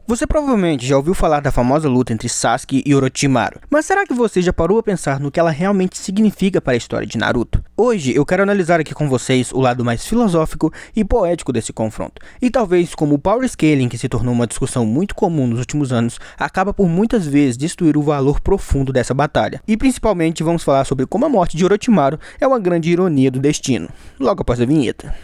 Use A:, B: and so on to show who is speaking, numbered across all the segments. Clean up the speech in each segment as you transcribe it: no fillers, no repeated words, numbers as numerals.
A: Você provavelmente já ouviu falar da famosa luta entre Sasuke e Orochimaru, mas será que você já parou a pensar no que ela realmente significa para a história de Naruto? Hoje eu quero analisar aqui com vocês o lado mais filosófico e poético desse confronto, e talvez como o Power Scaling, que se tornou uma discussão muito comum nos últimos anos, acaba por muitas vezes destruir o valor profundo dessa batalha. E principalmente vamos falar sobre como a morte de Orochimaru é uma grande ironia do destino, logo após a vinheta.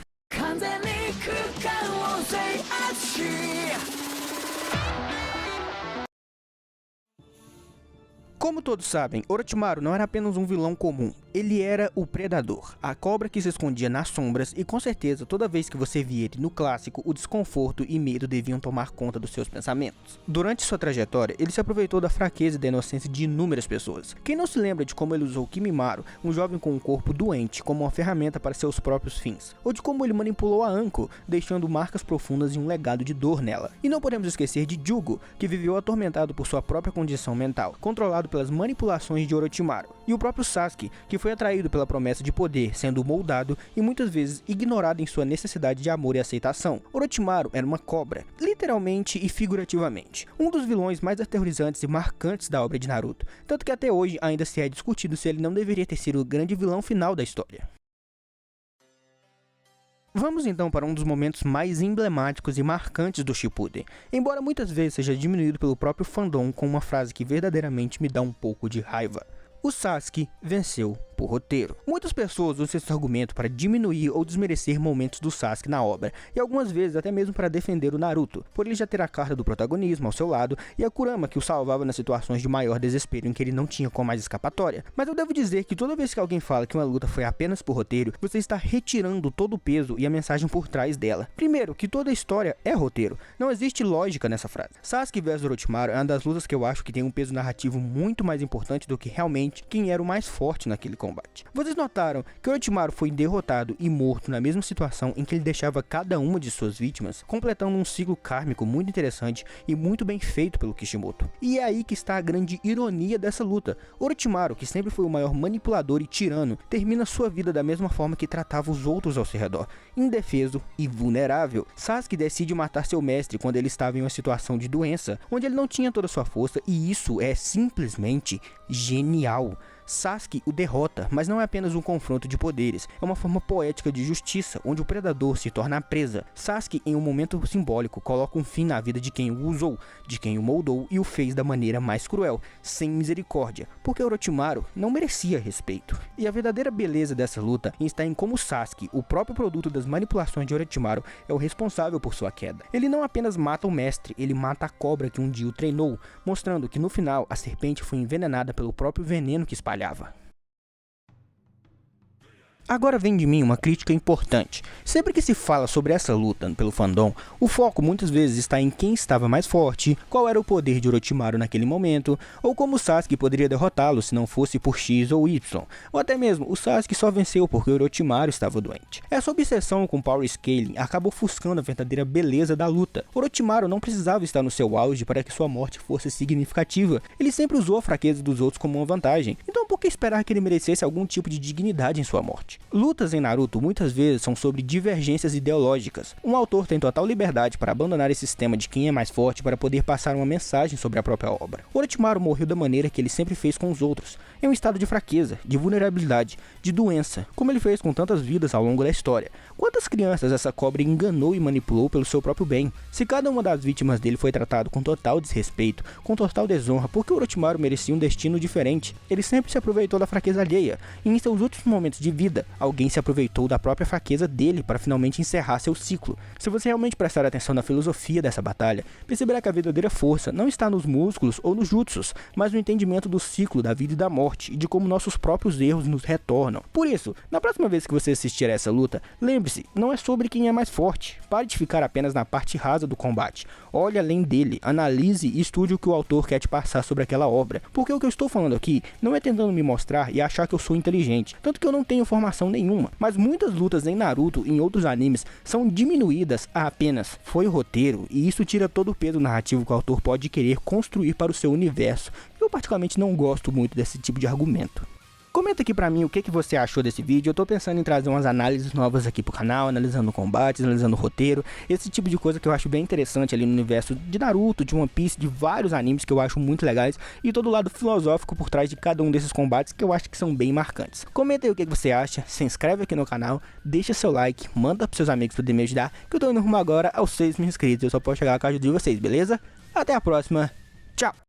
A: Como todos sabem, Orochimaru não era apenas um vilão comum, ele era o Predador, a cobra que se escondia nas sombras e com certeza toda vez que você via ele no clássico, o desconforto e medo deviam tomar conta dos seus pensamentos. Durante sua trajetória, ele se aproveitou da fraqueza e da inocência de inúmeras pessoas. Quem não se lembra de como ele usou Kimimaro, um jovem com um corpo doente, como uma ferramenta para seus próprios fins? Ou de como ele manipulou a Anko, deixando marcas profundas e um legado de dor nela? E não podemos esquecer de Jugo, que viveu atormentado por sua própria condição mental, controlado pelas manipulações de Orochimaru, e o próprio Sasuke, que foi atraído pela promessa de poder, sendo moldado e muitas vezes ignorado em sua necessidade de amor e aceitação. Orochimaru era uma cobra, literalmente e figurativamente, um dos vilões mais aterrorizantes e marcantes da obra de Naruto, tanto que até hoje ainda se é discutido se ele não deveria ter sido o grande vilão final da história. Vamos então para um dos momentos mais emblemáticos e marcantes do Shippuden, embora muitas vezes seja diminuído pelo próprio fandom com uma frase que verdadeiramente me dá um pouco de raiva. O Sasuke venceu por roteiro. Muitas pessoas usam esse argumento para diminuir ou desmerecer momentos do Sasuke na obra, e algumas vezes até mesmo para defender o Naruto, por ele já ter a carta do protagonismo ao seu lado e a Kurama que o salvava nas situações de maior desespero em que ele não tinha como mais escapatória. Mas eu devo dizer que toda vez que alguém fala que uma luta foi apenas por roteiro, você está retirando todo o peso e a mensagem por trás dela. Primeiro, que toda a história é roteiro, não existe lógica nessa frase. Sasuke vs Orochimaru é uma das lutas que eu acho que tem um peso narrativo muito mais importante do que realmente quem era o mais forte naquele combate. Vocês notaram que Orochimaru foi derrotado e morto na mesma situação em que ele deixava cada uma de suas vítimas, completando um ciclo kármico muito interessante e muito bem feito pelo Kishimoto. E é aí que está a grande ironia dessa luta. Orochimaru, que sempre foi o maior manipulador e tirano, termina sua vida da mesma forma que tratava os outros ao seu redor, indefeso e vulnerável. Sasuke decide matar seu mestre quando ele estava em uma situação de doença, onde ele não tinha toda a sua força, e isso é simplesmente genial. Sasuke o derrota, mas não é apenas um confronto de poderes, é uma forma poética de justiça, onde o predador se torna a presa. Sasuke, em um momento simbólico, coloca um fim na vida de quem o usou, de quem o moldou e o fez da maneira mais cruel, sem misericórdia, porque Orochimaru não merecia respeito. E a verdadeira beleza dessa luta está em como Sasuke, o próprio produto das manipulações de Orochimaru, é o responsável por sua queda. Ele não apenas mata o mestre, ele mata a cobra que um dia o treinou, mostrando que no final a serpente foi envenenada pelo próprio veneno que espalhava. Agora vem de mim uma crítica importante. Sempre que se fala sobre essa luta pelo fandom, o foco muitas vezes está em quem estava mais forte, qual era o poder de Orochimaru naquele momento, ou como Sasuke poderia derrotá-lo se não fosse por X ou Y, ou até mesmo o Sasuke só venceu porque Orochimaru estava doente. Essa obsessão com Power Scaling acabou ofuscando a verdadeira beleza da luta. Orochimaru não precisava estar no seu auge para que sua morte fosse significativa, ele sempre usou a fraqueza dos outros como uma vantagem, então por que esperar que ele merecesse algum tipo de dignidade em sua morte? Lutas em Naruto muitas vezes são sobre divergências ideológicas. Um autor tem total liberdade para abandonar esse sistema de quem é mais forte para poder passar uma mensagem sobre a própria obra. Orochimaru morreu da maneira que ele sempre fez com os outros, em um estado de fraqueza, de vulnerabilidade, de doença, como ele fez com tantas vidas ao longo da história. Quantas crianças essa cobra enganou e manipulou pelo seu próprio bem? Se cada uma das vítimas dele foi tratado com total desrespeito, com total desonra, porque Orochimaru merecia um destino diferente? Ele sempre se aproveitou da fraqueza alheia, e em seus últimos momentos de vida, alguém se aproveitou da própria fraqueza dele para finalmente encerrar seu ciclo. Se você realmente prestar atenção na filosofia dessa batalha, perceberá que a verdadeira força não está nos músculos ou nos jutsus, mas no entendimento do ciclo da vida e da morte, e de como nossos próprios erros nos retornam. Por isso, na próxima vez que você assistir a essa luta, lembre-se, não é sobre quem é mais forte. Pare de ficar apenas na parte rasa do combate. Olhe além dele, analise e estude o que o autor quer te passar sobre aquela obra. Porque o que eu estou falando aqui não é tentando me mostrar e achar que eu sou inteligente, tanto que eu não tenho formação nenhuma, mas muitas lutas em Naruto e em outros animes são diminuídas a apenas foi o roteiro, e isso tira todo o peso narrativo que o autor pode querer construir para o seu universo. Eu particularmente não gosto muito desse tipo de argumento. Comenta aqui pra mim o que você achou desse vídeo. Eu tô pensando em trazer umas análises novas aqui pro canal, analisando combates, analisando roteiro, esse tipo de coisa que eu acho bem interessante ali no universo de Naruto, de One Piece, de vários animes que eu acho muito legais, e todo o lado filosófico por trás de cada um desses combates que eu acho que são bem marcantes. Comenta aí o que você acha, se inscreve aqui no canal, deixa seu like, manda pros seus amigos poderem me ajudar, que eu tô indo rumo agora aos 6 mil inscritos. Eu só posso chegar com a ajuda de vocês, beleza? Até a próxima, tchau!